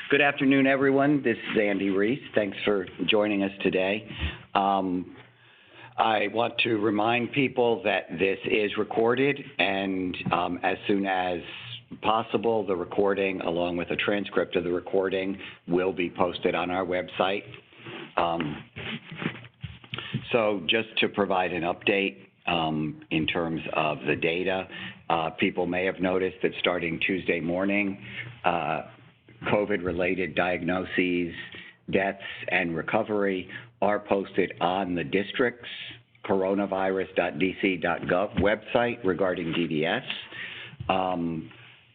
Good afternoon, everyone. This is Andy Reese. Thanks for joining us today. I want to remind people that this is recorded, and as soon as possible, the recording, along with a transcript of the recording, will be posted on our website. So just to provide an update in terms of the data, people may have noticed that starting Tuesday morning, COVID-related diagnoses, deaths, and recovery are posted on the district's coronavirus.dc.gov website regarding DDS.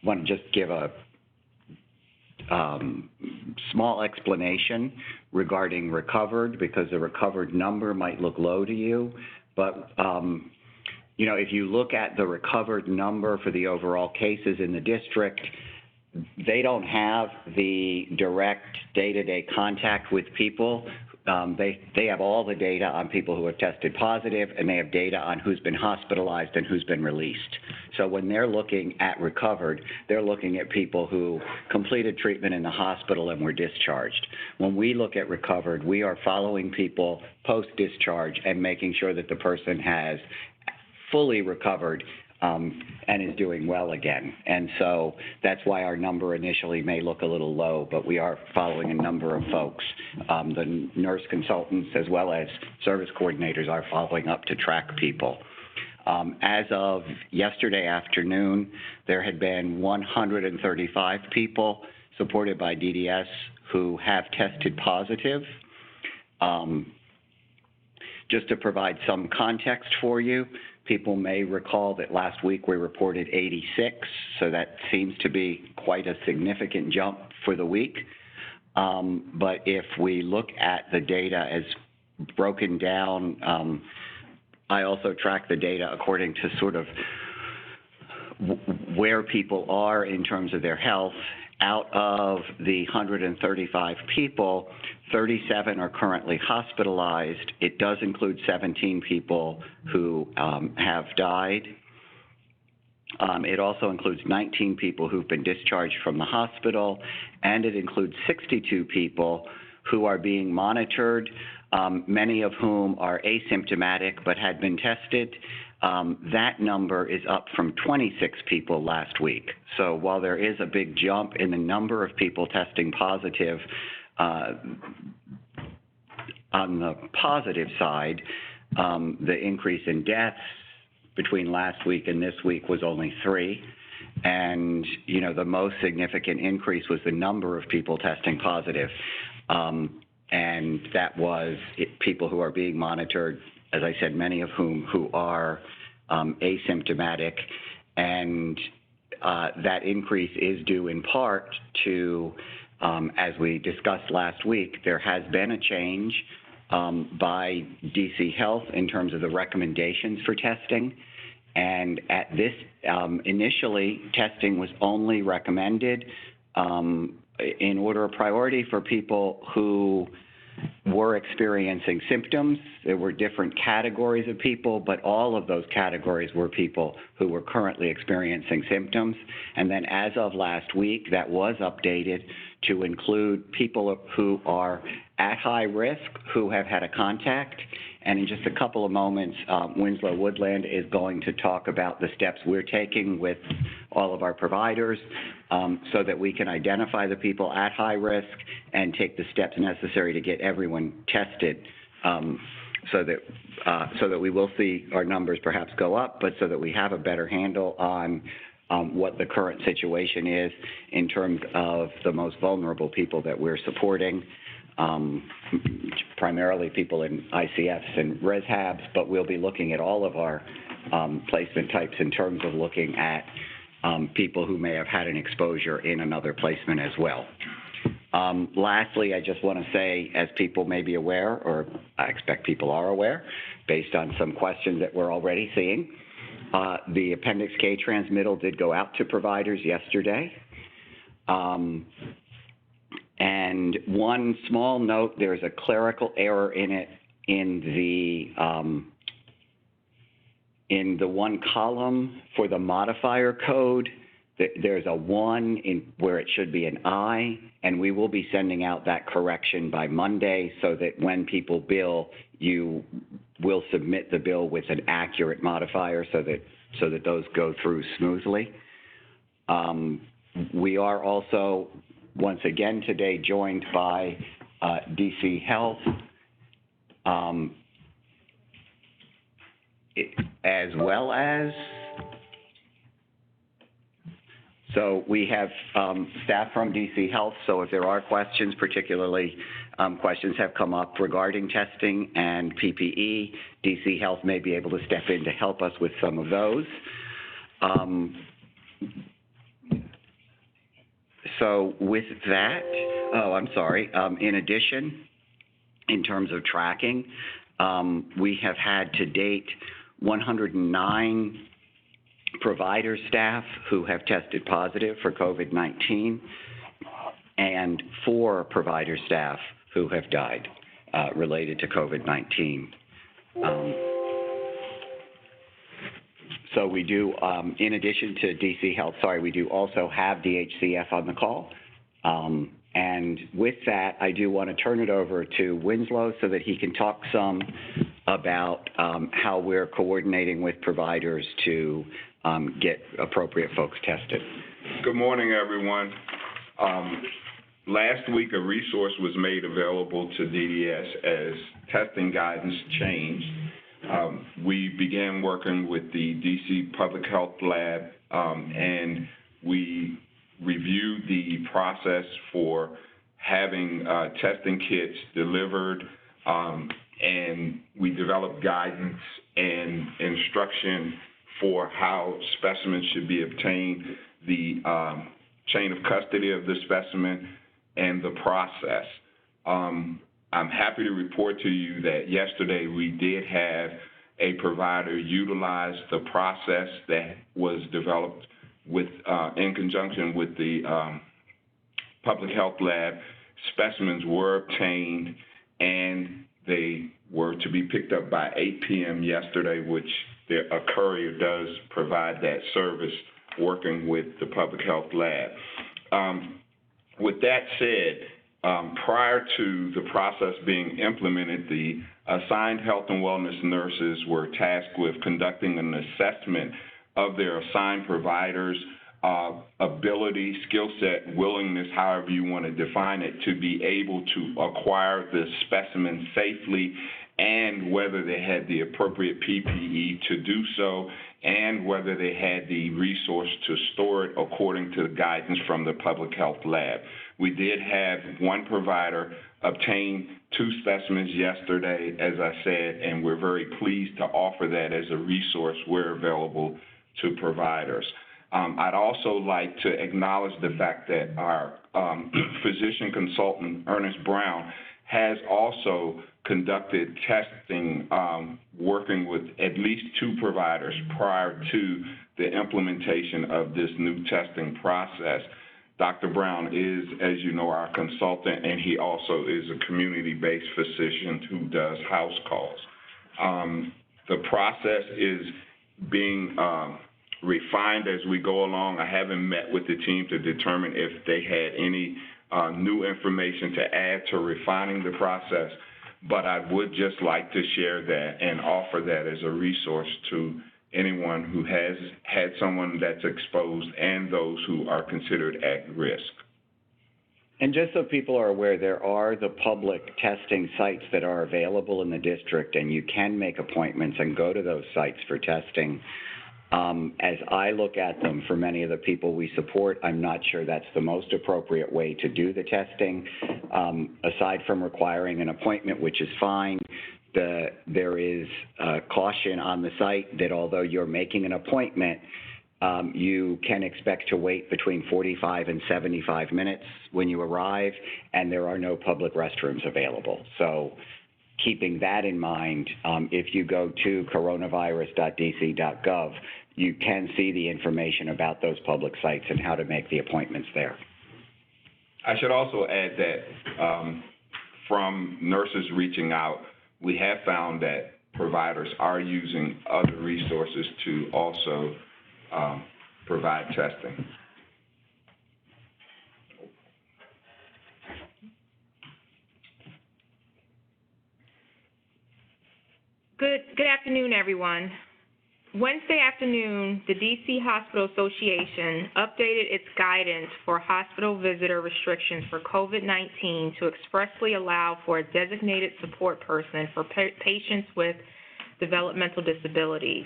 Want to just give a small explanation regarding recovered, because the recovered number might look low to you, but if you look at the recovered number for the overall cases in the district, they don't have the direct day-to-day contact with people. They have all the data on people who have tested positive, and they have data on who's been hospitalized and who's been released. So when they're looking at recovered, they're looking at people who completed treatment in the hospital and were discharged. When we look at recovered, we are following people post-discharge and making sure that the person has fully recovered and is doing well again. And so that's why our number initially may look a little low, but we are following a number of folks. The nurse consultants as well as service coordinators are following up to track people. As of yesterday afternoon, there had been 135 people supported by DDS who have tested positive. Just to provide some context for you, people may recall that last week we reported 86, so that seems to be quite a significant jump for the week. But if we look at the data as broken down, I also track the data according to sort of where people are in terms of their health. Out of the 135 people, 37 are currently hospitalized. It does include 17 people who have died. It also includes 19 people who've been discharged from the hospital, and it includes 62 people who are being monitored, many of whom are asymptomatic but had been tested. That number is up from 26 people last week. So while there is a big jump in the number of people testing positive, on the positive side, the increase in deaths between last week and this week was only 3. And, the most significant increase was the number of people testing positive. And that was people who are being monitored, as I said, many of whom who are asymptomatic, and that increase is due in part to, as we discussed last week, there has been a change by DC Health in terms of the recommendations for testing. And at this, initially, testing was only recommended in order of priority for people who were experiencing symptoms. There were different categories of people, but all of those categories were people who were currently experiencing symptoms. And then as of last week, that was updated to include people who are at high risk, who have had a contact. And in just a couple of moments, Winslow Woodland is going to talk about the steps we're taking with all of our providers so that we can identify the people at high risk and take the steps necessary to get everyone tested so that we will see our numbers perhaps go up, but so that we have a better handle on what the current situation is in terms of the most vulnerable people that we're supporting. Primarily people in ICFs and ResHabs, but we'll be looking at all of our placement types in terms of looking at people who may have had an exposure in another placement as well. Lastly, I just want to say, as people may be aware, or I expect people are aware, based on some questions that we're already seeing, the Appendix K transmittal did go out to providers yesterday. And one small note, there's a clerical error in it in the one column for the modifier code. there's a 1 in where it should be an I, and we will be sending out that correction by Monday so that when people bill, you will submit the bill with an accurate modifier so that those go through smoothly. We are also, once again today, joined by DC Health, as well as, so we have staff from DC Health, so if there are questions, particularly questions have come up regarding testing and PPE, DC Health may be able to step in to help us with some of those. So with that, I'm sorry, in addition, in terms of tracking, we have had to date 109 provider staff who have tested positive for COVID-19 and 4 provider staff who have died related to COVID-19. So we do, in addition to DC Health, we do also have DHCF on the call. And with that, I do want to turn it over to Winslow so that he can talk some about how we're coordinating with providers to get appropriate folks tested. Good morning, everyone. Last week, a resource was made available to DDS as testing guidance changed. We began working with the DC Public Health Lab, and we reviewed the process for having testing kits delivered, and we developed guidance and instruction for how specimens should be obtained, the chain of custody of the specimen, and the process. I'm happy to report to you that yesterday we did have a provider utilize the process that was developed with, in conjunction with the Public Health Lab. Specimens were obtained and they were to be picked up by 8 p.m. yesterday, which a courier does provide that service working with the Public Health Lab. With that said, prior to the process being implemented, the assigned health and wellness nurses were tasked with conducting an assessment of their assigned providers' ability, skill set, willingness, however you want to define it, to be able to acquire the specimen safely, and whether they had the appropriate PPE to do so, and whether they had the resource to store it according to the guidance from the Public Health Lab. We did have one provider obtain 2 specimens yesterday, as I said, and we're very pleased to offer that as a resource where available to providers. I'd also like to acknowledge the fact that our physician consultant, Ernest Brown, has also conducted testing working with at least 2 providers prior to the implementation of this new testing process. Dr. Brown is, as you know, our consultant, and he also is a community-based physician who does house calls. The process is being refined as we go along. I haven't met with the team to determine if they had any new information to add to refining the process, but I would just like to share that and offer that as a resource to anyone who has had someone that's exposed and those who are considered at risk. And just so people are aware, there are the public testing sites that are available in the district, and you can make appointments and go to those sites for testing. As I look at them, for many of the people we support, I'm not sure that's the most appropriate way to do the testing. Aside from requiring an appointment, which is fine, there is caution on the site that although you're making an appointment, you can expect to wait between 45 and 75 minutes when you arrive, and there are no public restrooms available. So keeping that in mind, if you go to coronavirus.dc.gov, you can see the information about those public sites and how to make the appointments there. I should also add that from nurses reaching out, we have found that providers are using other resources to also provide testing. Good afternoon, everyone. Wednesday afternoon, the DC Hospital Association updated its guidance for hospital visitor restrictions for COVID-19 to expressly allow for a designated support person for patients with developmental disabilities.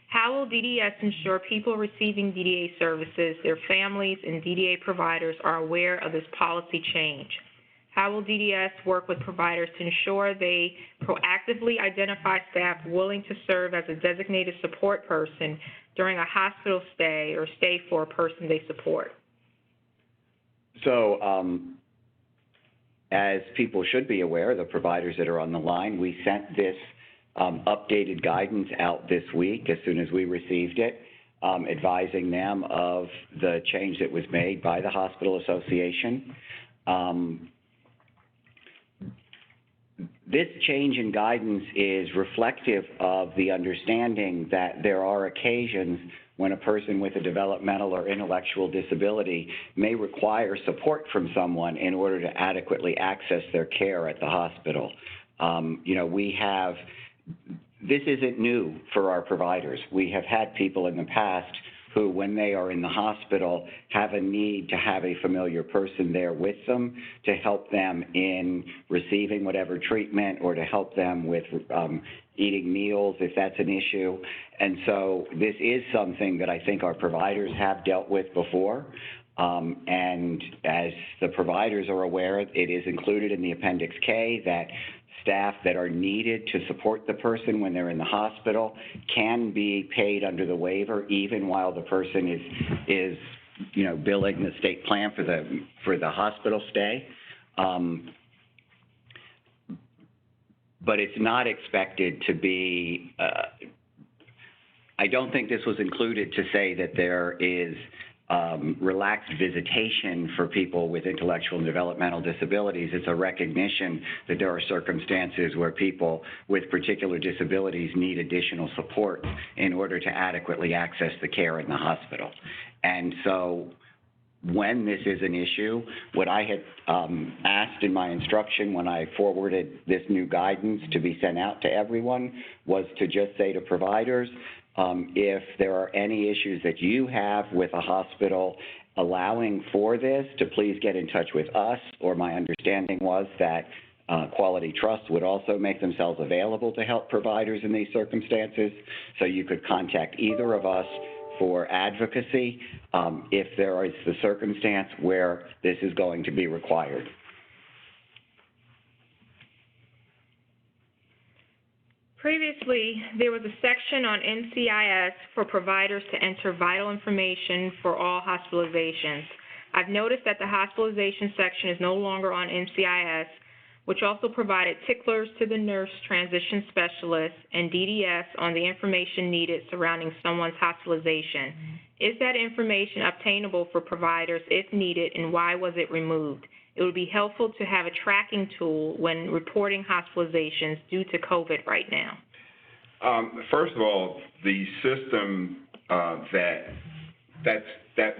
How will DDS ensure people receiving DDA services, their families, and DDA providers are aware of this policy change? How will DDS work with providers to ensure they proactively identify staff willing to serve as a designated support person during a hospital stay or stay for a person they support? So, as people should be aware, the providers that are on the line, we sent this updated guidance out this week as soon as we received it, advising them of the change that was made by the Hospital Association. This change in guidance is reflective of the understanding that there are occasions when a person with a developmental or intellectual disability may require support from someone in order to adequately access their care at the hospital. This isn't new for our providers. We have had people in the past who, when they are in the hospital, have a need to have a familiar person there with them to help them in receiving whatever treatment or to help them with eating meals if that's an issue. And so this is something that I think our providers have dealt with before. And as the providers are aware, it is included in the Appendix K that staff that are needed to support the person when they're in the hospital can be paid under the waiver even while the person is billing the state plan for the hospital stay. But it's not expected to be, I don't think this was included to say that there is relaxed visitation for people with intellectual and developmental disabilities. It's a recognition that there are circumstances where people with particular disabilities need additional support in order to adequately access the care in the hospital. And so when this is an issue, what I had asked in my instruction when I forwarded this new guidance to be sent out to everyone was to just say to providers, if there are any issues that you have with a hospital allowing for this, to please get in touch with us, or my understanding was that Quality Trust would also make themselves available to help providers in these circumstances. So you could contact either of us for advocacy if there is the circumstance where this is going to be required. Previously, there was a section on NCIS for providers to enter vital information for all hospitalizations. I've noticed that the hospitalization section is no longer on NCIS, which also provided ticklers to the nurse transition specialist and DDS on the information needed surrounding someone's hospitalization. Is that information obtainable for providers if needed, and why was it removed? It would be helpful to have a tracking tool when reporting hospitalizations due to COVID right now. First of all, the system that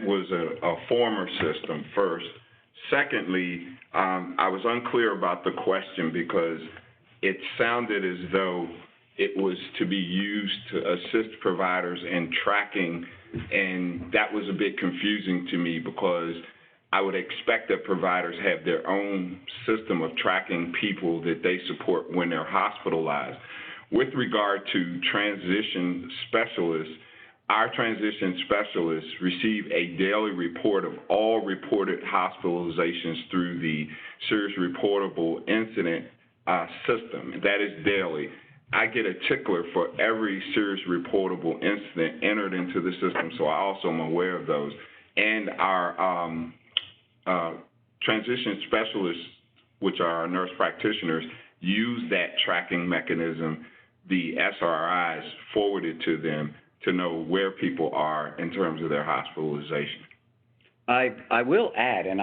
was a former system first. Secondly, I was unclear about the question because it sounded as though it was to be used to assist providers in tracking, and that was a bit confusing to me because I would expect that providers have their own system of tracking people that they support when they're hospitalized. With regard to transition specialists, our transition specialists receive a daily report of all reported hospitalizations through the Serious Reportable Incident system. That is daily. I get a tickler for every serious reportable incident entered into the system, so I also am aware of those. And our transition specialists, which are our nurse practitioners, use that tracking mechanism, the SRIs forwarded to them, to know where people are in terms of their hospitalization. I will add, and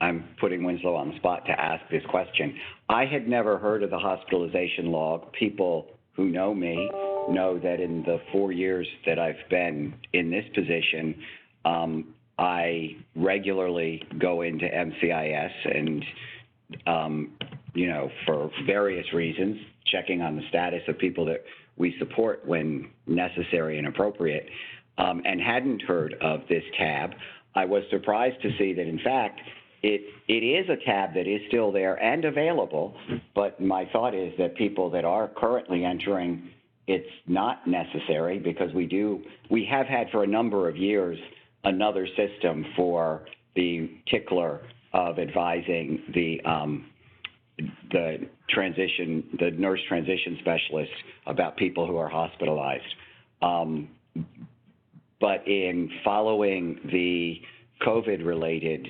I'm putting Winslow on the spot to ask this question. I had never heard of the hospitalization log. People who know me know that in the 4 years that I've been in this position, I regularly go into MCIS, and for various reasons, checking on the status of people that we support when necessary and appropriate, and hadn't heard of this tab. I was surprised to see that, in fact, it is a tab that is still there and available, but my thought is that people that are currently entering, it's not necessary, because we have had for a number of years another system for the tickler of advising the nurse transition specialist about people who are hospitalized. But in following the COVID-related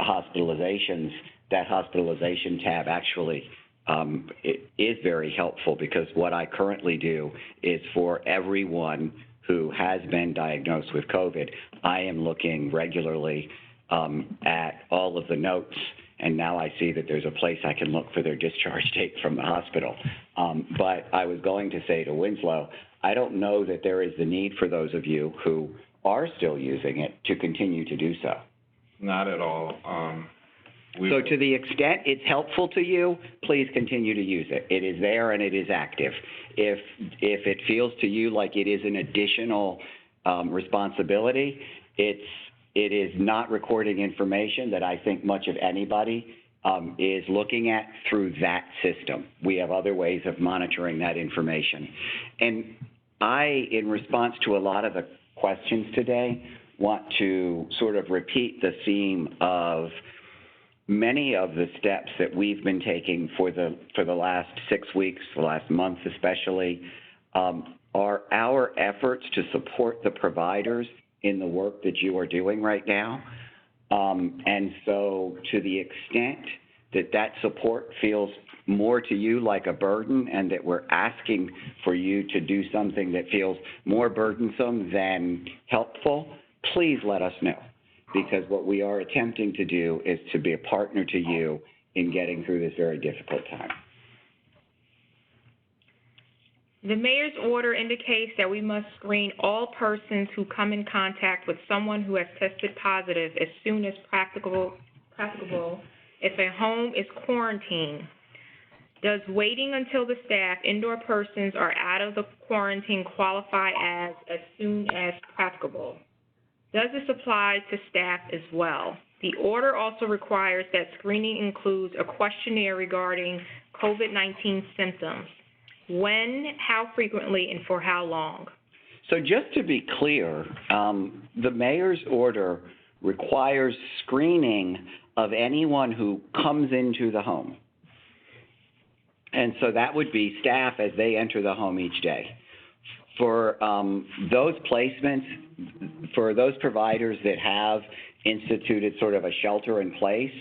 hospitalizations, that hospitalization tab actually it is very helpful, because what I currently do is for everyone who has been diagnosed with COVID, I am looking regularly at all of the notes, and now I see that there's a place I can look for their discharge date from the hospital. But I was going to say to Winslow, I don't know that there is the need for those of you who are still using it to continue to do so. Not at all. So to the extent it's helpful to you, please continue to use it. It is there and it is active. If it feels to you like it is an additional responsibility, it is not recording information that I think much of anybody is looking at through that system. We have other ways of monitoring that information. And I, in response to a lot of the questions today, want to sort of repeat the theme of many of the steps that we've been taking for the last 6 weeks, the last month especially, are our efforts to support the providers in the work that you are doing right now. And so to the extent that support feels more to you like a burden, and that we're asking for you to do something that feels more burdensome than helpful, please let us know. Because what we are attempting to do is to be a partner to you in getting through this very difficult time. The mayor's order indicates that we must screen all persons who come in contact with someone who has tested positive as soon as practicable if a home is quarantined. Does waiting until the staff, indoor persons, are out of the quarantine qualify as soon as practicable? Does this apply to staff as well? The order also requires that screening includes a questionnaire regarding COVID-19 symptoms. When, how frequently, and for how long? So just to be clear, the mayor's order requires screening of anyone who comes into the home. And so that would be staff as they enter the home each day. For those placements, for those providers that have instituted sort of a shelter in place,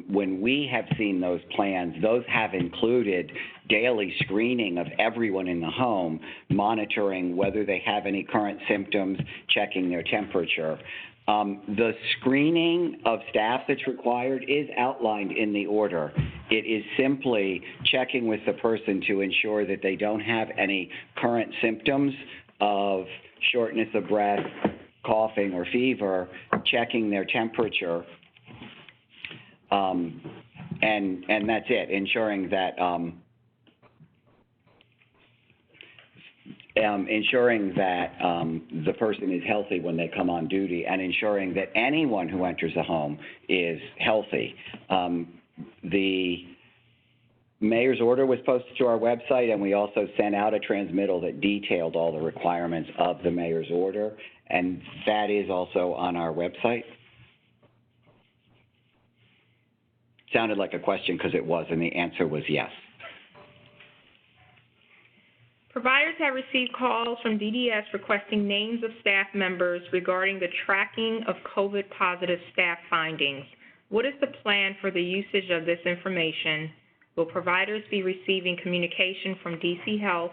when we have seen those plans, those have included daily screening of everyone in the home, monitoring whether they have any current symptoms, checking their temperature. The screening of staff that's required is outlined in the order. It is simply checking with the person to ensure that they don't have any current symptoms of shortness of breath, coughing, or fever, checking their temperature, and that's it, ensuring that the person is healthy when they come on duty, and ensuring that anyone who enters the home is healthy. The mayor's order was posted to our website, and we also sent out a transmittal that detailed all the requirements of the mayor's order, and that is also on our website. Sounded like a question because it was, and the answer was yes. Providers have received calls from DDS requesting names of staff members regarding the tracking of COVID-positive staff findings. What is the plan for the usage of this information? Will providers be receiving communication from DC Health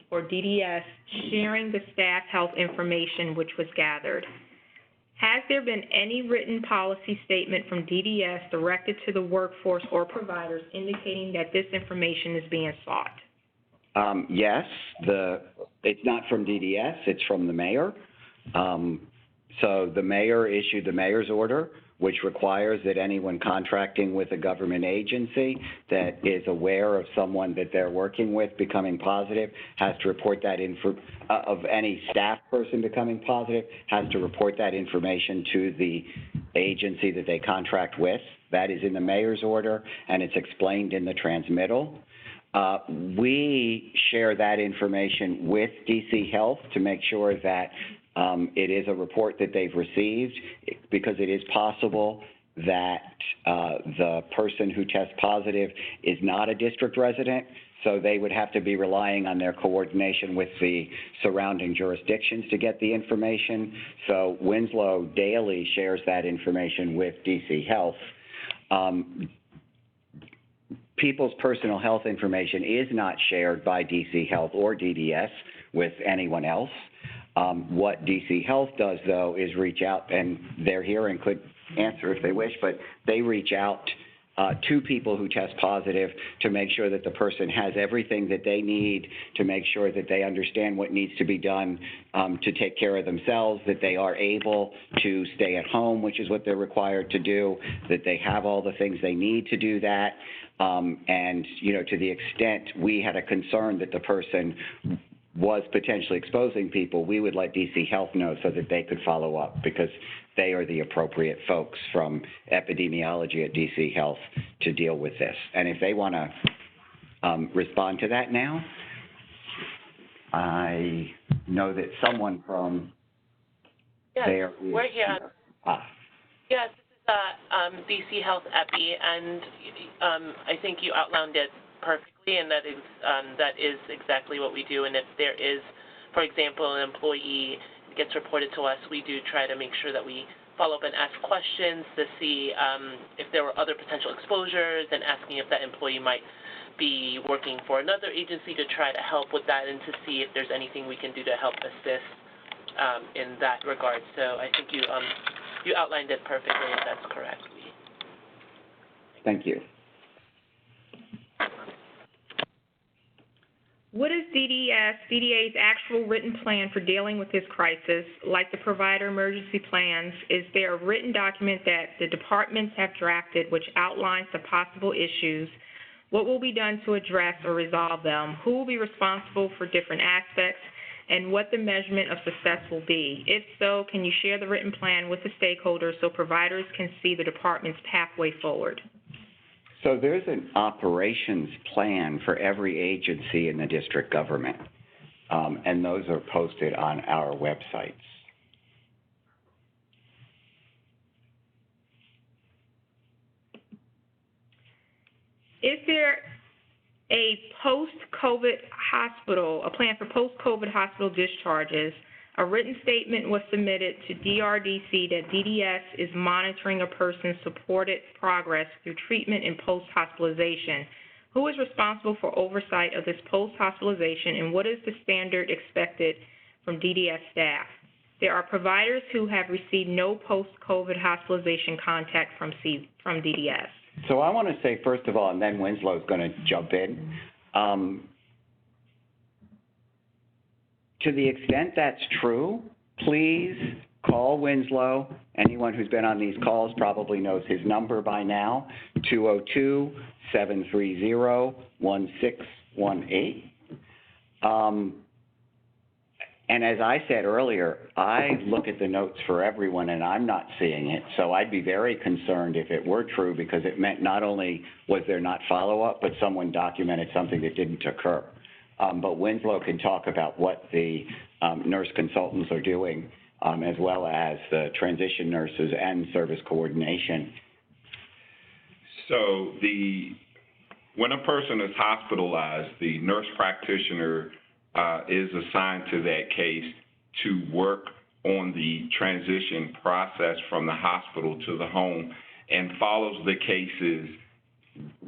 or DDS sharing the staff health information which was gathered? Has there been any written policy statement from DDS directed to the workforce or providers indicating that this information is being sought? Yes. It's not from DDS, it's from the mayor. So the mayor issued the mayor's order, which requires that anyone contracting with a government agency that is aware of someone that they're working with becoming positive has to report that of any staff person becoming positive, has to report that information to the agency that they contract with. That is in the mayor's order, and it's explained in the transmittal. We share that information with DC Health to make sure that it is a report that they've received, because it is possible that the person who tests positive is not a district resident, so they would have to be relying on their coordination with the surrounding jurisdictions to get the information. So Winslow daily shares that information with DC Health. People's personal health information is not shared by DC Health or DDS with anyone else. What DC Health does, though, is reach out, and they're here and could answer if they wish, but they reach out to people who test positive to make sure that the person has everything that they need to make sure that they understand what needs to be done to take care of themselves, that they are able to stay at home, which is what they're required to do, that they have all the things they need to do that. And, you know, to the extent we had a concern that the person was potentially exposing people, we would let DC Health know so that they could follow up, because they are the appropriate folks from epidemiology at DC Health to deal with this. And if they want to respond to that now, I know that someone from there is... We're here. Yes, this is DC Health Epi, and I think you outlined it perfectly, and that is exactly what we do. And if there is, for example, an employee gets reported to us, we do try to make sure that we follow up and ask questions to see if there were other potential exposures, and asking if that employee might be working for another agency to try to help with that, and to see if there's anything we can do to help assist in that regard. So I think you outlined it perfectly, and that's correct. Thank you. What is DDA's actual written plan for dealing with this crisis? Like the provider emergency plans, is there a written document that the departments have drafted which outlines the possible issues? What will be done to address or resolve them? Who will be responsible for different aspects? And what the measurement of success will be? If so, can you share the written plan with the stakeholders so providers can see the department's pathway forward? So there's an operations plan for every agency in the district government, and those are posted on our websites. Is there a post-COVID hospital, a plan for post-COVID hospital discharges? A written statement was submitted to DRDC that DDS is monitoring a person's supported progress through treatment and post-hospitalization. Who is responsible for oversight of this post-hospitalization, and what is the standard expected from DDS staff? There are providers who have received no post-COVID hospitalization contact from DDS. So I want to say, first of all, and then Winslow's going to jump in, to the extent that's true, please call Winslow. Anyone who's been on these calls probably knows his number by now, 202-730-1618. And as I said earlier, I look at the notes for everyone, and I'm not seeing it. So I'd be very concerned if it were true, because it meant not only was there not follow-up, but someone documented something that didn't occur. But Winslow can talk about what the nurse consultants are doing, as well as the transition nurses and service coordination. So when a person is hospitalized, the nurse practitioner is assigned to that case to work on the transition process from the hospital to the home, and follows the cases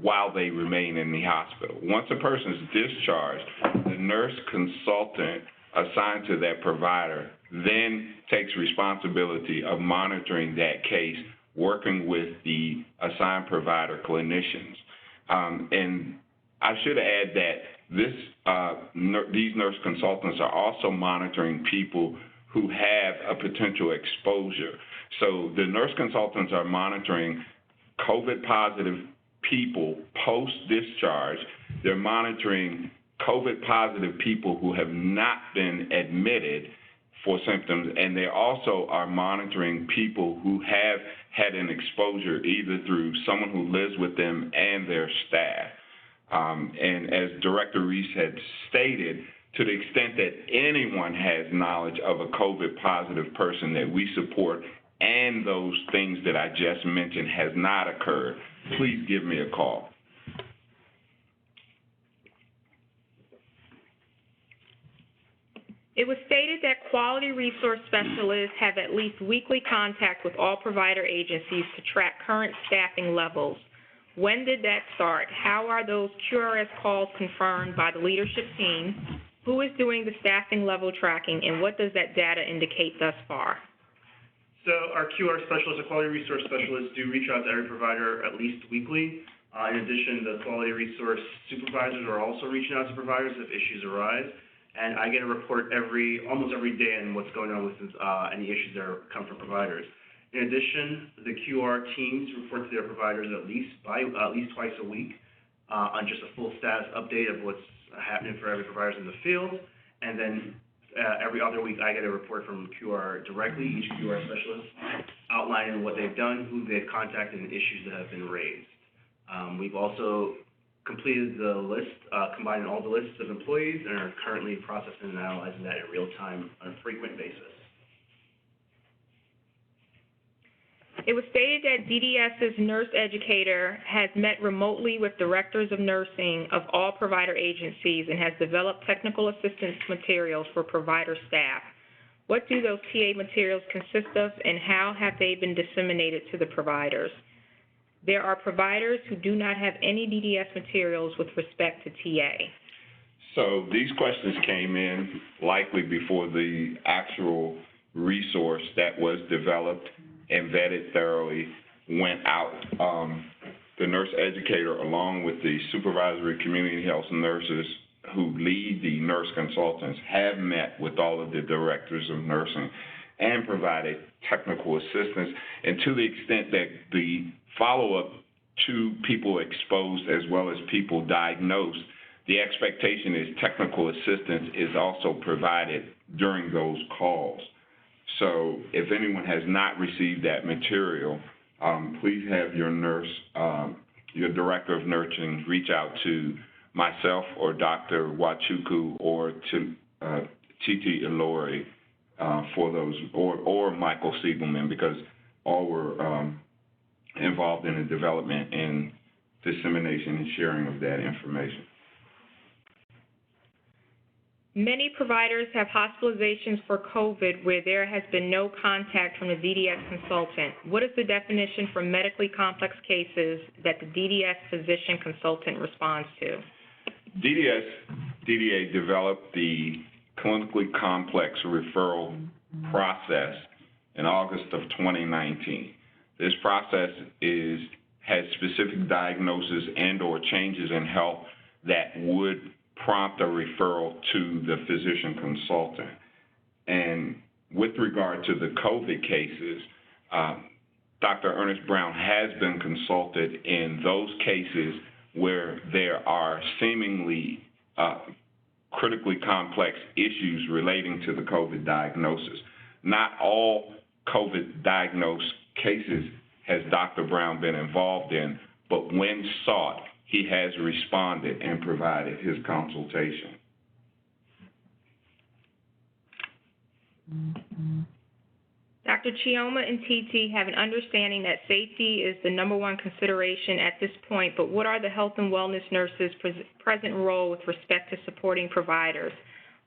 while they remain in the hospital. Once a person is discharged, the nurse consultant assigned to that provider then takes responsibility of monitoring that case, working with the assigned provider clinicians. And I should add that these nurse consultants are also monitoring people who have a potential exposure. So the nurse consultants are monitoring COVID-positive people post-discharge. They're monitoring COVID-positive people who have not been admitted for symptoms, and they also are monitoring people who have had an exposure either through someone who lives with them and their staff. And as Director Reese had stated, to the extent that anyone has knowledge of a COVID-positive person that we support and those things that I just mentioned has not occurred, please give me a call. It was stated that quality resource specialists have at least weekly contact with all provider agencies to track current staffing levels. When did that start? How are those QRS calls confirmed by the leadership team? Who is doing the staffing level tracking, and what does that data indicate thus far? So our QR specialists, or quality resource specialists, do reach out to every provider at least weekly. In addition, the quality resource supervisors are also reaching out to providers if issues arise. And I get a report almost every day on what's going on with any issues that come from providers. In addition, the QR teams report to their providers at least twice a week on just a full status update of what's happening for every provider in the field. And then every other week, I get a report from QR directly, each QR specialist, outlining what they've done, who they've contacted, and issues that have been raised. We've also completed the list, combining all the lists of employees, and are currently processing and analyzing that in real time on a frequent basis. It was stated that DDS's nurse educator has met remotely with directors of nursing of all provider agencies and has developed technical assistance materials for provider staff. What do those TA materials consist of, and how have they been disseminated to the providers? There are providers who do not have any DDS materials with respect to TA. So these questions came in likely before the actual resource that was developed and vetted thoroughly went out. The nurse educator, along with the supervisory community health nurses who lead the nurse consultants, have met with all of the directors of nursing and provided technical assistance. And to the extent that the follow-up to people exposed as well as people diagnosed, the expectation is technical assistance is also provided during those calls. So if anyone has not received that material, please have your nurse, your director of nursing reach out to myself or Dr. Wachuku or to Titi Ilori for those, or Michael Siegelman, because all were involved in the development and dissemination and sharing of that information. Many providers have hospitalizations for COVID where there has been no contact from the DDS consultant. What is the definition for medically complex cases that the DDS physician consultant responds to? DDA developed the clinically complex referral process in August of 2019. This process has specific diagnoses and or changes in health that would prompt a referral to the physician consultant. And with regard to the COVID cases, Dr. Ernest Brown has been consulted in those cases where there are seemingly critically complex issues relating to the COVID diagnosis. Not all COVID diagnosed cases has Dr. Brown been involved in, but when sought, he has responded and provided his consultation. Dr. Chioma and TT have an understanding that safety is the #1 consideration at this point, but what are the health and wellness nurses' present role with respect to supporting providers?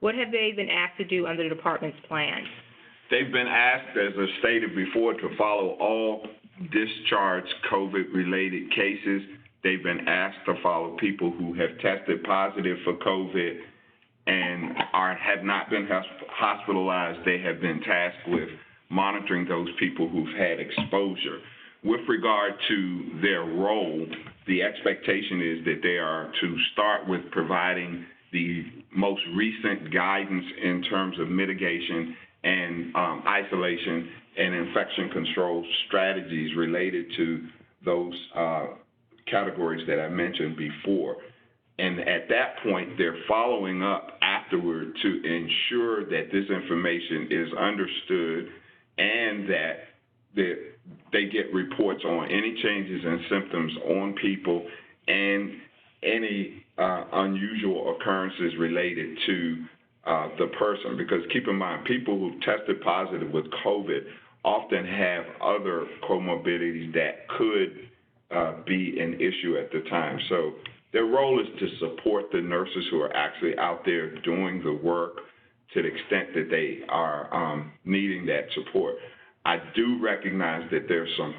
What have they been asked to do under the department's plan? They've been asked, as I stated before, to follow all discharged COVID-related cases. They've been asked to follow people who have tested positive for COVID and have not been hospitalized. They have been tasked with monitoring those people who've had exposure. With regard to their role, the expectation is that they are to start with providing the most recent guidance in terms of mitigation and isolation and infection control strategies related to those categories that I mentioned before. And at that point, they're following up afterward to ensure that this information is understood and that they get reports on any changes in symptoms on people and any unusual occurrences related to the person. Because keep in mind, people who've tested positive with COVID often have other comorbidities that could be an issue at the time. So their role is to support the nurses who are actually out there doing the work to the extent that they are needing that support. I do recognize that there's some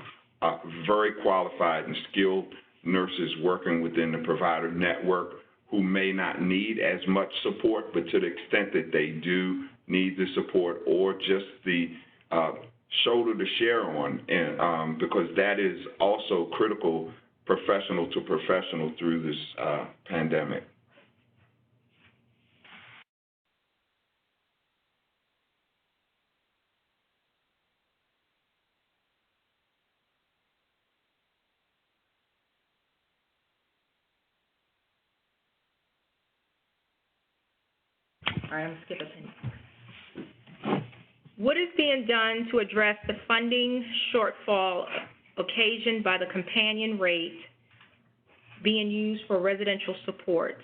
very qualified and skilled nurses working within the provider network who may not need as much support, but to the extent that they do need the support or just the shoulder to share on, and because that is also critical professional to professional through this pandemic. All right, I'm skipping ahead. What is being done to address the funding shortfall occasioned by the companion rate being used for residential supports?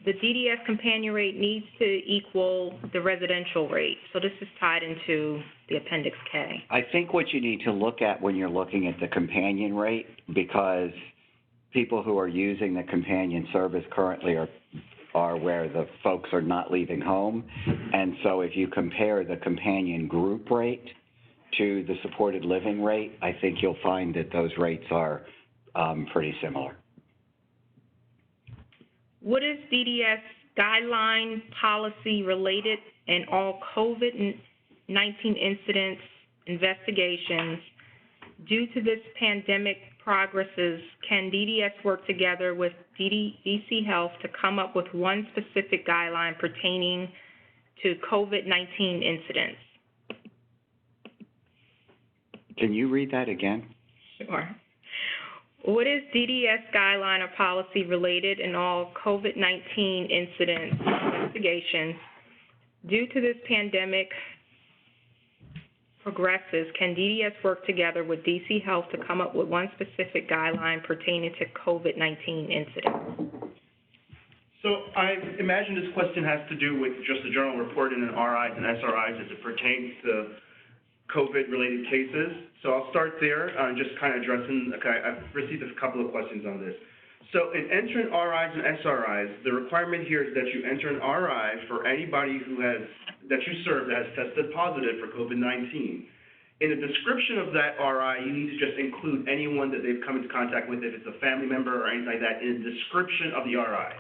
The DDS companion rate needs to equal the residential rate, so this is tied into the Appendix K. I think what you need to look at when you're looking at the companion rate, because people who are using the companion service currently are where the folks are not leaving home. And so if you compare the companion group rate to the supported living rate, I think you'll find that those rates are pretty similar. What is DDS guideline policy related in all COVID-19 incidents, investigations? Due to this pandemic progresses, can DDS work together with DC Health to come up with one specific guideline pertaining to COVID-19 incidents? Can you read that again? Sure. What is DDS guideline or policy related in all COVID-19 incidents, investigations? Due to this pandemic progresses, can DDS work together with DC Health to come up with one specific guideline pertaining to COVID-19 incidents? So I imagine this question has to do with just the general reporting in RIs and SRIs as it pertains to COVID-related cases. So I'll start there, just kind of addressing, okay, I've received a couple of questions on this. So in entering RIs and SRIs, the requirement here is that you enter an RI for anybody that you serve that has tested positive for COVID-19. In the description of that RI, you need to just include anyone that they've come into contact with, if it's a family member or anything like that, in the description of the RI.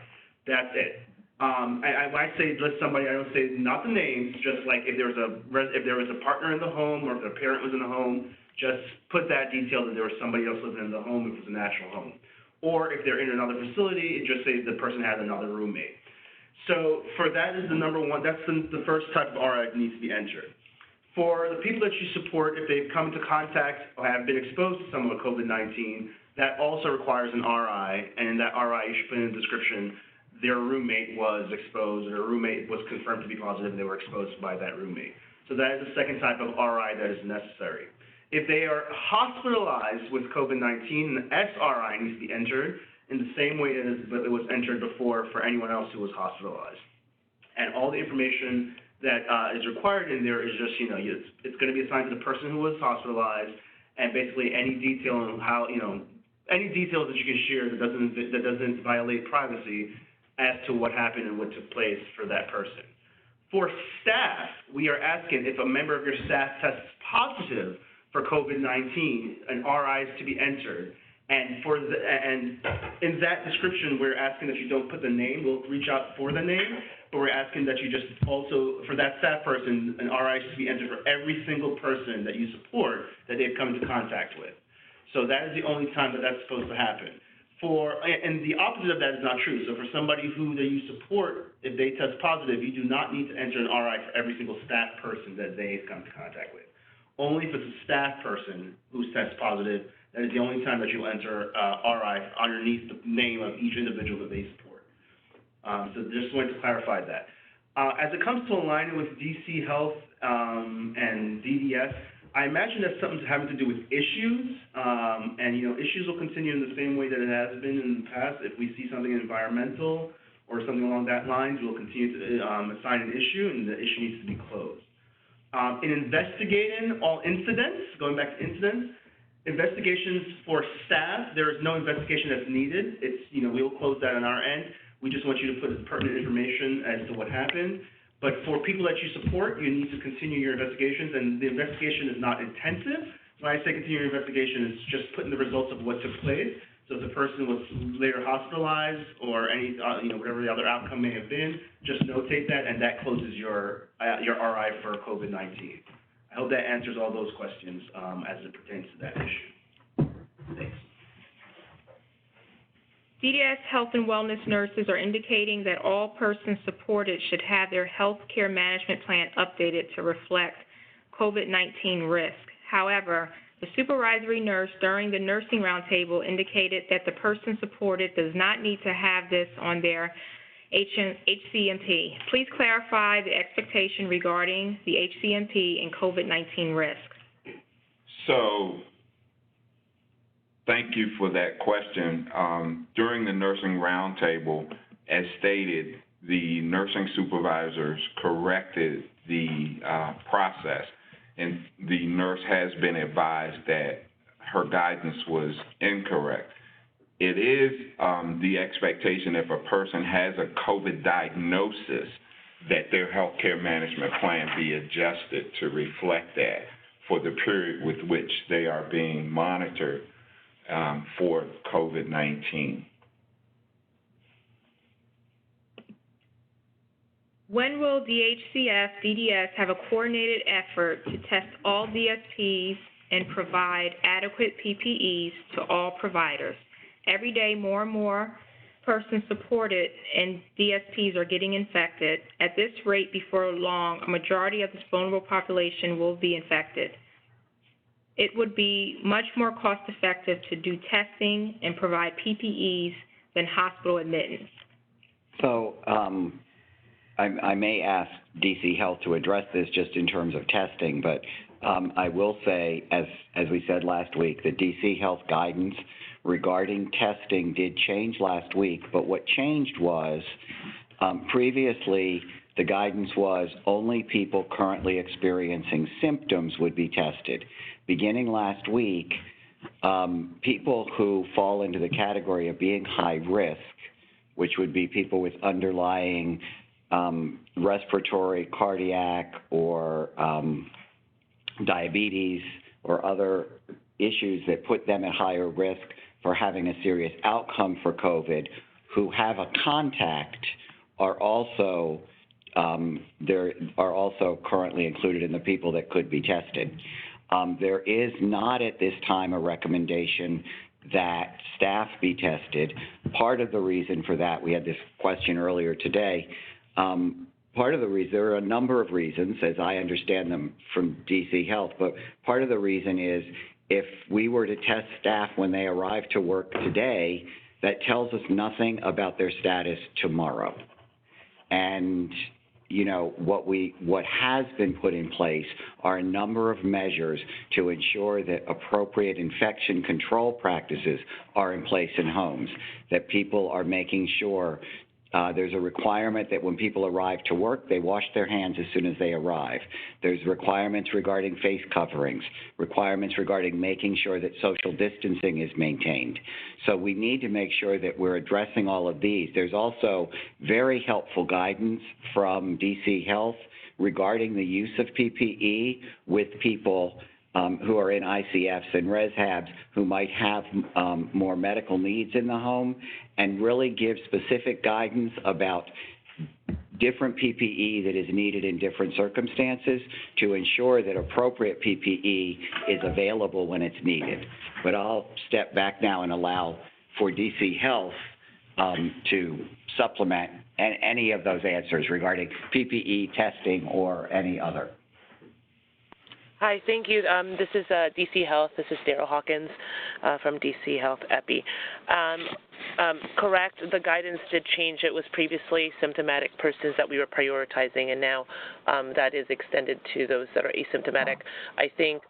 That's it. When I say list somebody, I don't say not the names, just like if there was a partner in the home or if the parent was in the home, just put that detail that there was somebody else living in the home if it was a natural home. Or if they're in another facility, it just says the person has another roommate. So for that is the number one, that's the first type of RI that needs to be entered. For the people that you support, if they've come into contact or have been exposed to someone with COVID-19, that also requires an RI, and in that RI you should put in the description their roommate was exposed, or their roommate was confirmed to be positive and they were exposed by that roommate. So that is the second type of RI that is necessary. If they are hospitalized with COVID-19, an SRI needs to be entered in the same way as it was entered before for anyone else who was hospitalized. And all the information that is required in there is just, it's going to be assigned to the person who was hospitalized, and basically any detail on how, any details that you can share that doesn't violate privacy as to what happened and what took place for that person. For staff, we are asking if a member of your staff tests positive for COVID-19, an RI is to be entered. And in that description, we're asking that you don't put the name. We'll reach out for the name, but we're asking that you just also, for that staff person, an RI is to be entered for every single person that you support that they've come into contact with. So that is the only time that that's supposed to happen. And the opposite of that is not true. So for somebody who you support, if they test positive, you do not need to enter an RI for every single staff person that they come into contact with. Only if it's a staff person who tests positive, that is the only time that you'll enter RI underneath the name of each individual that they support. So just wanted to clarify that. As it comes to aligning with DC Health and DDS, I imagine that's something having to do with issues, and issues will continue in the same way that it has been in the past. If we see something environmental or something along that lines, we'll continue to assign an issue, and the issue needs to be closed. In investigating all incidents, going back to incidents, investigations for staff, there is no investigation that's needed. It's, we'll close that on our end. We just want you to put pertinent information as to what happened. But for people that you support, you need to continue your investigations, and the investigation is not intensive. When I say continue your investigation, it's just putting the results of what took place. So if the person was later hospitalized or any, whatever the other outcome may have been, just notate that, and that closes your RI for COVID-19. I hope that answers all those questions as it pertains to that issue. Thanks. DDS health and wellness nurses are indicating that all persons supported should have their health care management plan updated to reflect COVID-19 risk. However, the supervisory nurse during the nursing roundtable indicated that the person supported does not need to have this on their HCMP. Please clarify the expectation regarding the HCMP and COVID-19 risk. So, thank you for that question. During the nursing roundtable, as stated, the nursing supervisors corrected the process, and the nurse has been advised that her guidance was incorrect. It is the expectation if a person has a COVID diagnosis that their health care management plan be adjusted to reflect that for the period with which they are being monitored for COVID-19. When will DHCF, DDS have a coordinated effort to test all DSPs and provide adequate PPEs to all providers? Every day, more and more persons supported and DSPs are getting infected. At this rate, before long, a majority of this vulnerable population will be infected. It would be much more cost-effective to do testing and provide PPEs than hospital admittance. So I may ask DC Health to address this just in terms of testing, but I will say, as we said last week, the DC Health guidance regarding testing did change last week, but what changed was previously the guidance was only people currently experiencing symptoms would be tested. Beginning last week, people who fall into the category of being high risk, which would be people with underlying respiratory, cardiac, or diabetes or other issues that put them at higher risk for having a serious outcome for COVID, who have a contact, are also currently included in the people that could be tested. There is not at this time a recommendation that staff be tested. Part of the reason for that, we had this question earlier today, part of the reason, there are a number of reasons, as I understand them from DC Health, but part of the reason is if we were to test staff when they arrive to work today, that tells us nothing about their status tomorrow. And what has been put in place are a number of measures to ensure that appropriate infection control practices are in place in homes, that people are making sure there's a requirement that when people arrive to work, they wash their hands as soon as they arrive. There's requirements regarding face coverings, requirements regarding making sure that social distancing is maintained. So we need to make sure that we're addressing all of these. There's also very helpful guidance from DC Health regarding the use of PPE with people who are in ICFs and ResHabs who might have more medical needs in the home, and really give specific guidance about different PPE that is needed in different circumstances to ensure that appropriate PPE is available when it's needed. But I'll step back now and allow for DC Health to supplement any of those answers regarding PPE testing or any other. Hi, thank you. This is DC Health. This is Daryl Hawkins from DC Health EPI. Correct, the guidance did change. It was previously symptomatic persons that we were prioritizing, and now that is extended to those that are asymptomatic. I think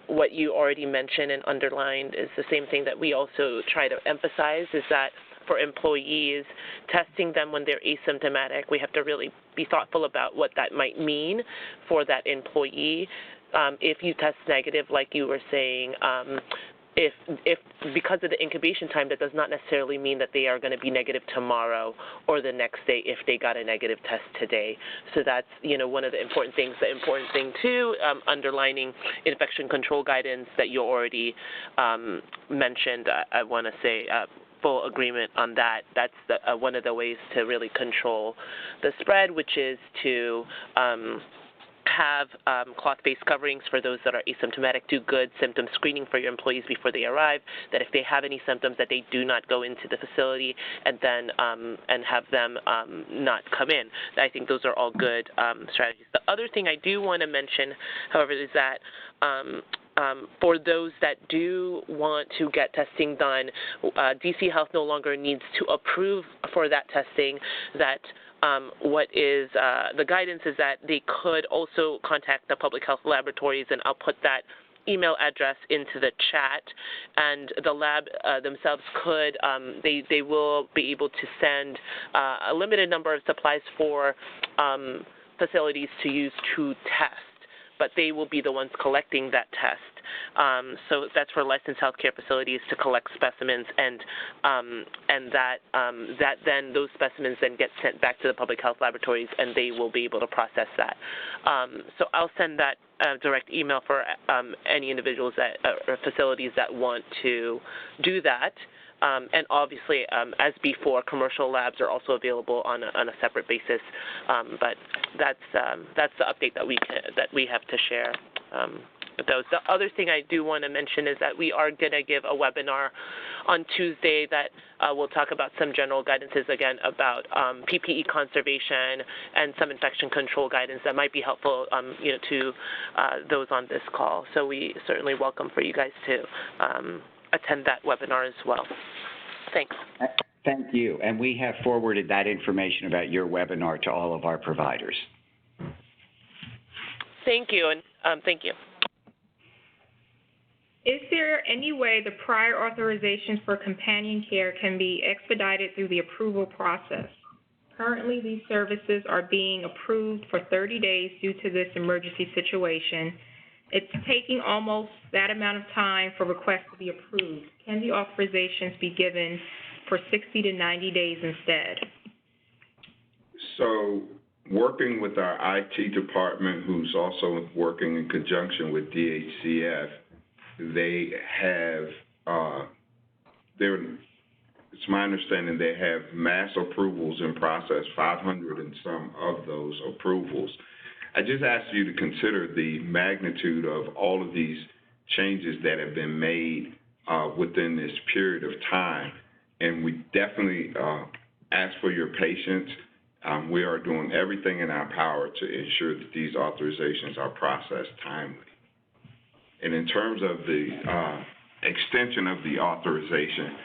what you already mentioned and underlined is the same thing that we also try to emphasize, is that for employees, testing them when they're asymptomatic, we have to really be thoughtful about what that might mean for that employee. If you test negative, like you were saying, if because of the incubation time, that does not necessarily mean that they are going to be negative tomorrow or the next day if they got a negative test today. So that's, one of the important things. The important thing, too, underlining infection control guidance that you already mentioned, I want to say full agreement on that. That's one of the ways to really control the spread, which is to have cloth-based coverings for those that are asymptomatic, do good symptom screening for your employees before they arrive, that if they have any symptoms that they do not go into the facility, and then and have them not come in. I think those are all good strategies. The other thing I do want to mention, however, is that for those that do want to get testing done, DC Health no longer needs to approve for that testing. That what is the guidance is that they could also contact the public health laboratories, and I'll put that email address into the chat, and the lab themselves could, they will be able to send a limited number of supplies for facilities to use to test, but they will be the ones collecting that test. So that's for licensed healthcare facilities to collect specimens, and that then those specimens then get sent back to the public health laboratories, and they will be able to process that. So I'll send that direct email for any individuals that or facilities that want to do that. And obviously, as before, commercial labs are also available on a separate basis. But that's the update that we have to share. With those. The other thing I do want to mention is that we are going to give a webinar on Tuesday that will talk about some general guidances, again, about PPE conservation and some infection control guidance that might be helpful, to those on this call. So we certainly welcome for you guys to attend that webinar as well. Thanks. Thank you. And we have forwarded that information about your webinar to all of our providers. Thank you, and thank you. Is there any way the prior authorizations for companion care can be expedited through the approval process? Currently, these services are being approved for 30 days due to this emergency situation. It's taking almost that amount of time for requests to be approved. Can the authorizations be given for 60 to 90 days instead? So, working with our IT department, who's also working in conjunction with DHCF, they have, it's my understanding they have mass approvals in process, 500 and some of those approvals. I just ask you to consider the magnitude of all of these changes that have been made within this period of time, and we definitely ask for your patience. We are doing everything in our power to ensure that these authorizations are processed timely. And in terms of the extension of the authorization,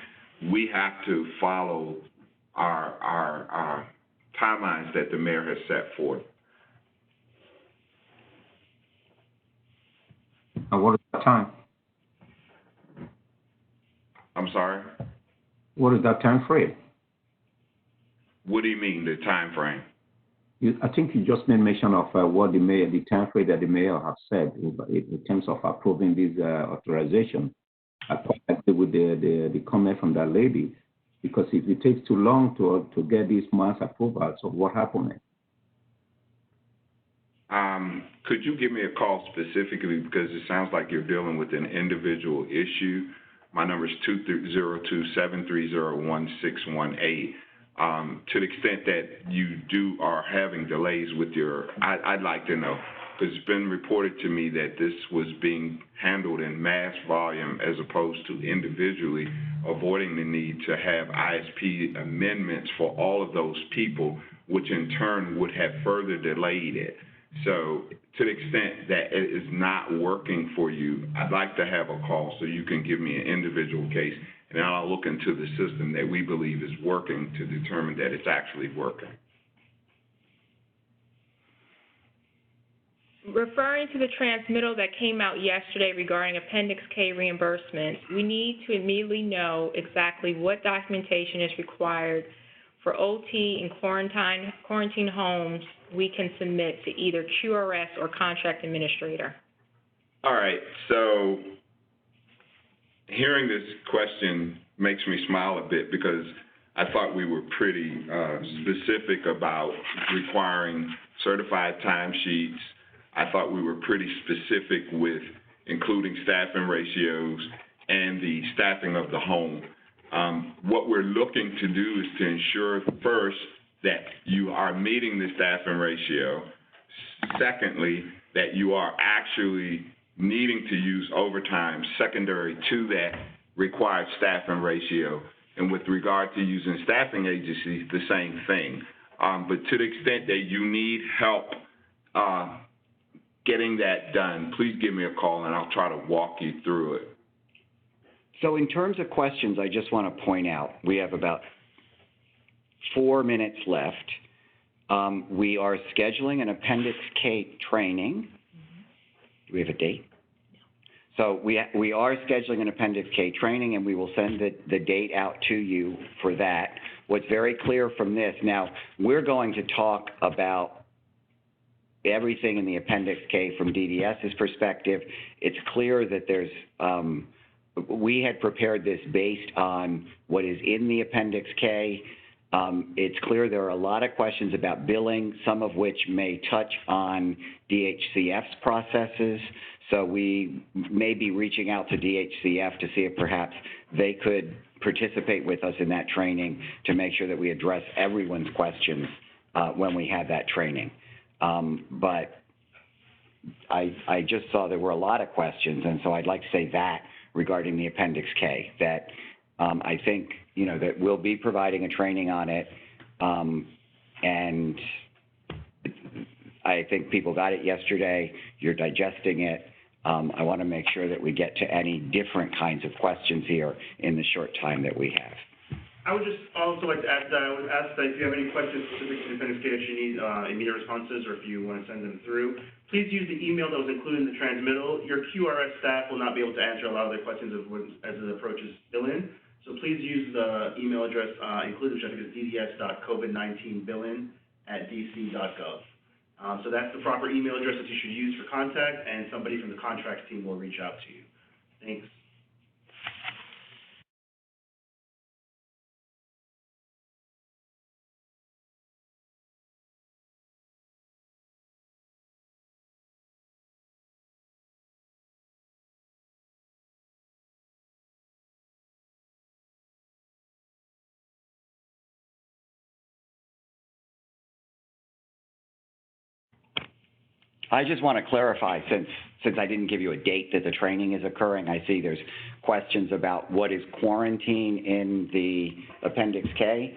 we have to follow our timelines that the mayor has set forth. And what is that time? I'm sorry? What is that time frame? What do you mean, the time frame? I think you just made mention of what the time frame that the mayor has said in terms of approving this authorization. I quite agree with the comment from that lady, because if it takes too long to get these mass approvals, so what happened? Could you give me a call specifically, because it sounds like you're dealing with an individual issue. My number is 202-730-1618. To the extent that you are having delays with your, I'd like to know. because it's been reported to me that this was being handled in mass volume as opposed to individually, avoiding the need to have ISP amendments for all of those people, which in turn would have further delayed it. So to the extent that it is not working for you, I'd like to have a call so you can give me an individual case, and then I'll look into the system that we believe is working to determine that it's actually working. Referring to the transmittal that came out yesterday regarding Appendix K reimbursements, we need to immediately know exactly what documentation is required for OT in quarantine homes we can submit to either QRS or contract administrator. All right, so hearing this question makes me smile a bit because I thought we were pretty specific about requiring certified timesheets. I thought we were pretty specific with including staffing ratios and the staffing of the home. What we're looking to do is to ensure first that you are meeting the staffing ratio. Secondly, that you are actually needing to use overtime secondary to that required staffing ratio. And with regard to using staffing agencies, the same thing. But to the extent that you need help getting that done, please give me a call and I'll try to walk you through it. So in terms of questions, I just want to point out, we have about 4 minutes left. We are scheduling an Appendix K training. Do we have a date? So we are scheduling an Appendix K training, and we will send the date out to you for that. What's very clear from this, now, we're going to talk about everything in the Appendix K from DDS's perspective. It's clear that there's we had prepared this based on what is in the Appendix K. It's clear there are a lot of questions about billing, some of which may touch on DHCF's processes. So we may be reaching out to DHCF to see if perhaps they could participate with us in that training to make sure that we address everyone's questions when we have that training. But I just saw there were a lot of questions, and so I'd like to say that regarding the Appendix K, that I think, that we'll be providing a training on it, and I think people got it yesterday. You're digesting it. I want to make sure that we get to any different kinds of questions here in the short time that we have. I would just also like to add that I would ask that if you have any questions specific to the Appendix K that you need immediate responses, or if you want to send them through, please use the email that was included in the transmittal. Your QRS staff will not be able to answer a lot of their questions as it approaches fill-in. So please use the email address included, which I think is dds.covid19billin@dc.gov. So that's the proper email address that you should use for contact, and somebody from the contracts team will reach out to you. Thanks. I just want to clarify, since I didn't give you a date that the training is occurring, I see there's questions about what is quarantine in the Appendix K.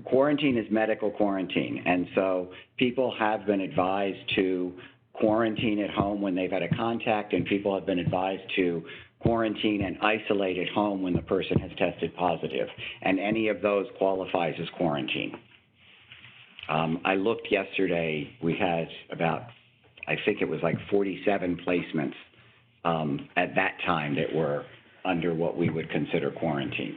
Quarantine is medical quarantine, and so people have been advised to quarantine at home when they've had a contact, and people have been advised to quarantine and isolate at home when the person has tested positive, and any of those qualifies as quarantine. I looked yesterday, we had about, I think it was like 47 placements at that time that were under what we would consider quarantine.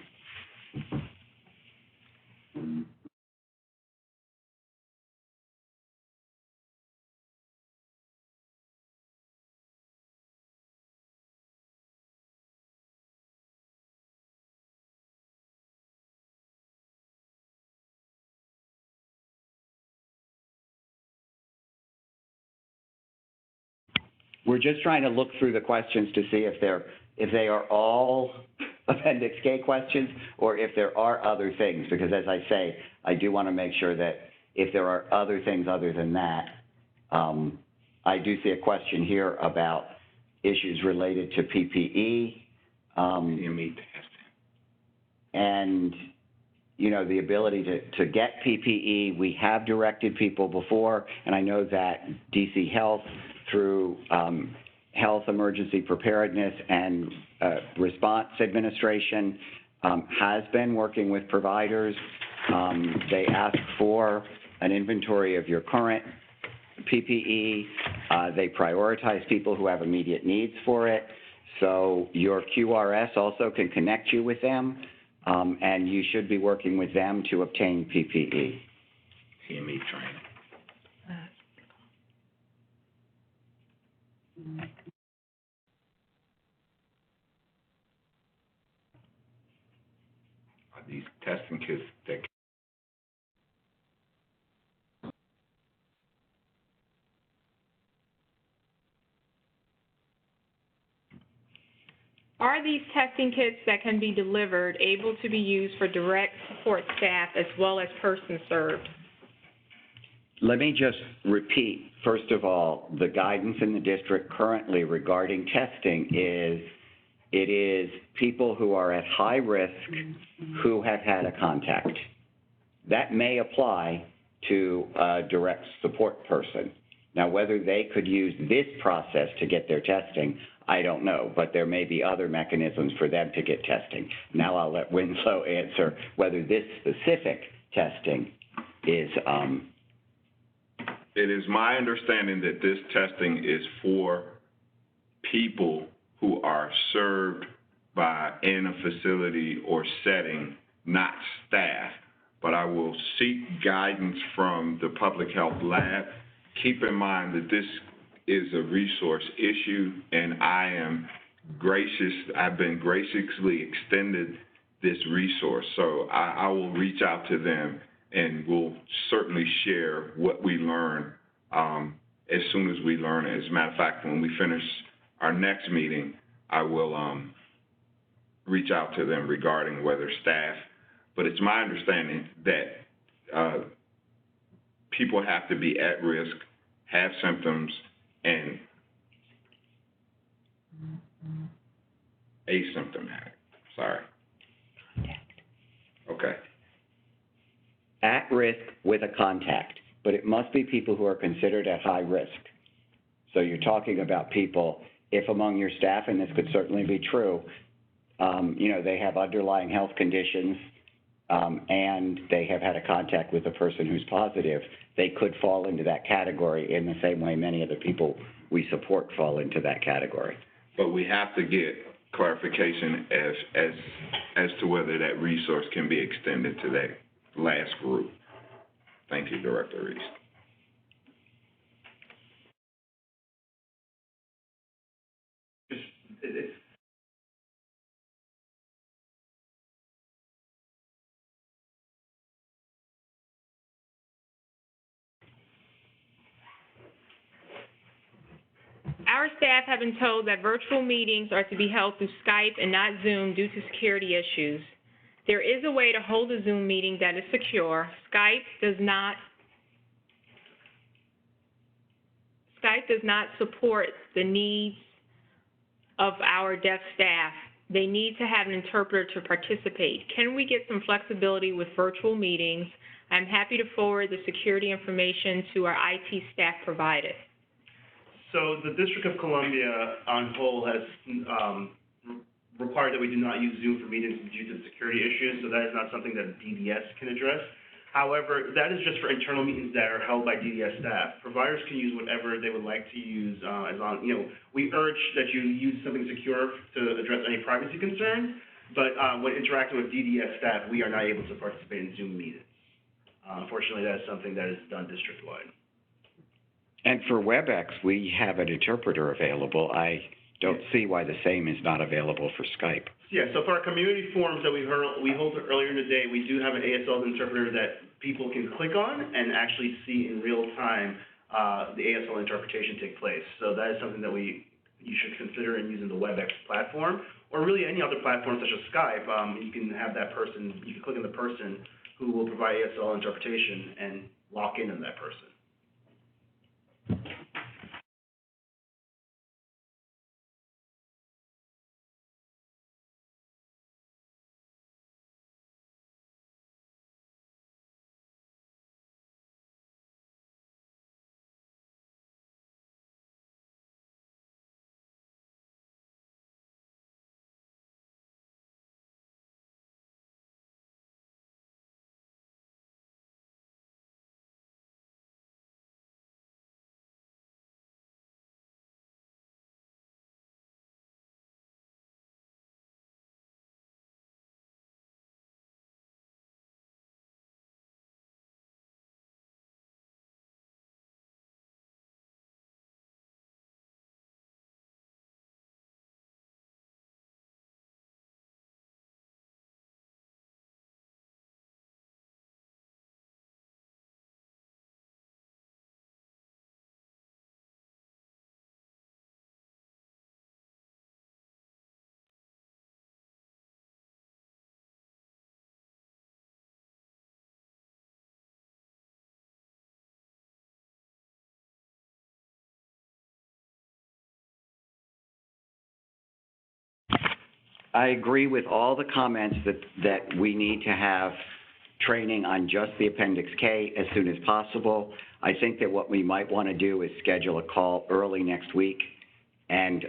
We're just trying to look through the questions to see if they are all Appendix K questions or if there are other things, because as I say, I do want to make sure that if there are other things other than that, I do see a question here about issues related to PPE. CME testing. And, you know, the ability to get PPE. We have directed people before, and I know that DC Health, through Health Emergency Preparedness and Response Administration, has been working with providers. They ask for an inventory of your current PPE. They prioritize people who have immediate needs for it. So your QRS also can connect you with them, and you should be working with them to obtain PPE. CME training. Are these testing kits that Are these testing kits that can be delivered able to be used for direct support staff as well as persons served? Let me just repeat, first of all, the guidance in the district currently regarding testing is it is people who are at high risk who have had a contact. That may apply to a direct support person. Now, whether they could use this process to get their testing, I don't know, but there may be other mechanisms for them to get testing. Now I'll let Winslow answer whether this specific testing is. It is my understanding that this testing is for people who are served by in a facility or setting, not staff. But I will seek guidance from the public health lab. Keep in mind that this is a resource issue, and I've been graciously extended this resource. So I will reach out to them, and we'll certainly share what we learn as soon as we learn it. As a matter of fact, when we finish our next meeting, I will reach out to them regarding whether staff, but it's my understanding that people have to be at risk, have symptoms, and asymptomatic. Sorry. Okay. At risk with a contact, but it must be people who are considered at high risk. So you're talking about people, if among your staff, and this could certainly be true, you know, they have underlying health conditions, and they have had a contact with a person who's positive, they could fall into that category in the same way many of the people we support fall into that category. But we have to get clarification as to whether that resource can be extended to that last group. Thank you, Director Reese. Our staff have been told that virtual meetings are to be held through Skype and not Zoom due to security issues. There is a way to hold a Zoom meeting that is secure. Skype does not support the needs of our deaf staff. They need to have an interpreter to participate. Can we get some flexibility with virtual meetings? I'm happy to forward the security information to our IT staff provided. So the District of Columbia on whole has required that we do not use Zoom for meetings due to security issues, so that is not something that DDS can address. However, that is just for internal meetings that are held by DDS staff. Providers can use whatever they would like to use, as long, you know, we urge that you use something secure to address any privacy concerns, but when interacting with DDS staff, we are not able to participate in Zoom meetings. Unfortunately, that is something that is done district-wide. And for WebEx, we have an interpreter available. I don't see why the same is not available for Skype. Yeah, so for our community forums that we hold earlier in the day, we do have an ASL interpreter that people can click on and actually see in real time the ASL interpretation take place. So that is something that you should consider in using the WebEx platform, or really any other platform such as Skype. You can have that person, you can click on the person who will provide ASL interpretation and lock in on that person. I agree with all the comments that we need to have training on just the Appendix K as soon as possible. I think that what we might want to do is schedule a call early next week, and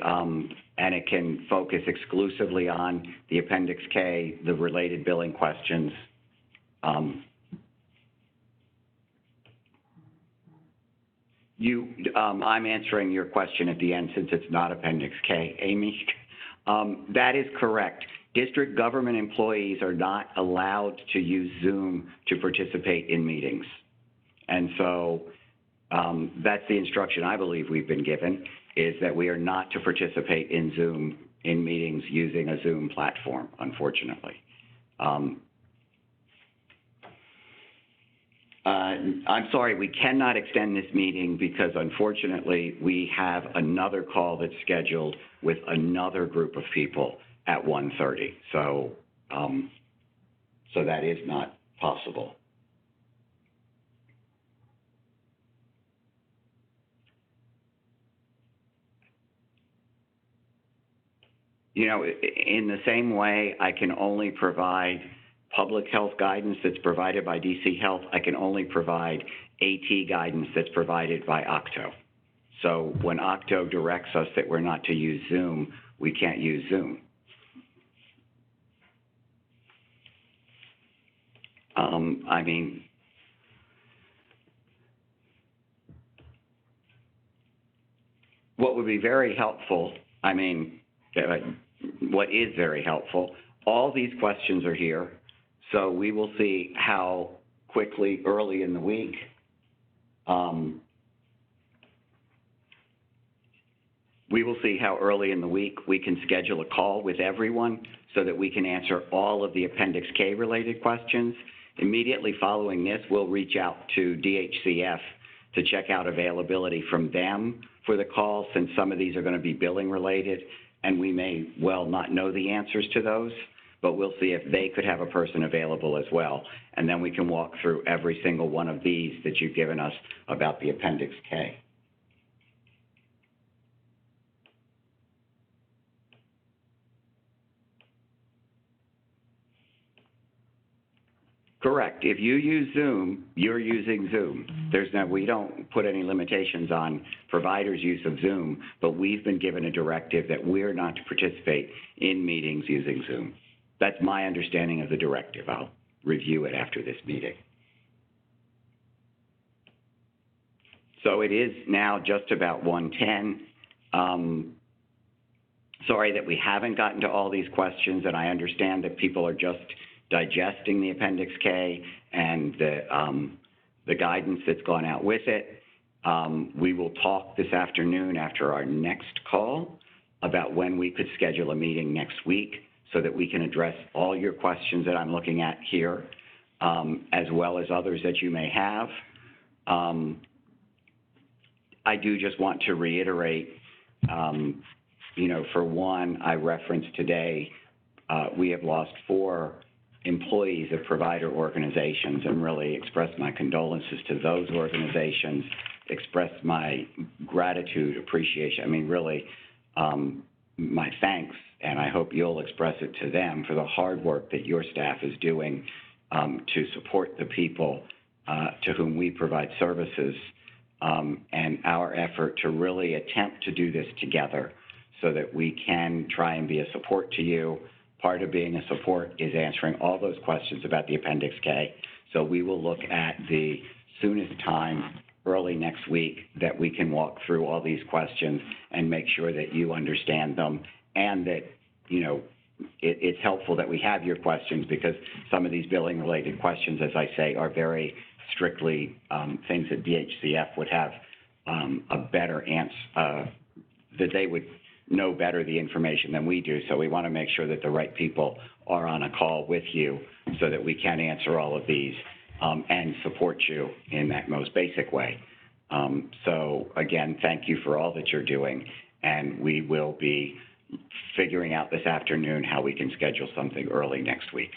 it can focus exclusively on the Appendix K, the related billing questions. I'm answering your question at the end since it's not Appendix K. Amy, that is correct. District government employees are not allowed to use Zoom to participate in meetings. And so that's the instruction I believe we've been given, is that we are not to participate in Zoom in meetings using a Zoom platform, unfortunately. I'm sorry, we cannot extend this meeting because unfortunately we have another call that's scheduled with another group of people at 1:30. So that is not possible. You know, in the same way, I can only provide public health guidance that's provided by DC Health. I can only provide AT guidance that's provided by Octo. So when Octo directs us that we're not to use Zoom, we can't use Zoom. I mean, what would be very helpful, what is very helpful, all these questions are here, so we will see how quickly early in the week we can schedule a call with everyone so that we can answer all of the Appendix K related questions. Immediately following this, we'll reach out to DHCF to check out availability from them for the call, since some of these are going to be billing related, and we may well not know the answers to those, but we'll see if they could have a person available as well. And then we can walk through every single one of these that you've given us about the Appendix K. Correct. If you use Zoom, you're using Zoom. We don't put any limitations on providers' use of Zoom, but we've been given a directive that we're not to participate in meetings using Zoom. That's my understanding of the directive. I'll review it after this meeting. So it is now just about 1:10. Sorry that we haven't gotten to all these questions, and I understand that people are just digesting the Appendix K and the guidance that's gone out with it. We will talk this afternoon after our next call about when we could schedule a meeting next week so that we can address all your questions that I'm looking at here, as well as others that you may have. I do just want to reiterate, for one, I referenced today, we have lost 4 employees of provider organizations, and really express my condolences to those organizations, express my gratitude, appreciation, really my thanks, and I hope you'll express it to them for the hard work that your staff is doing to support the people to whom we provide services, and our effort to really attempt to do this together so that we can try and be a support to you. Part of being a support is answering all those questions about the Appendix K. So we will look at the soonest time early next week that we can walk through all these questions and make sure that you understand them, and that, it's helpful that we have your questions, because some of these billing related questions, as I say, are very strictly things that DHCF would have a better answer, that they would know better the information than we do. So we want to make sure that the right people are on a call with you so that we can answer all of these and support you in that most basic way. So again, thank you for all that you're doing, and we will be figuring out this afternoon how we can schedule something early next week.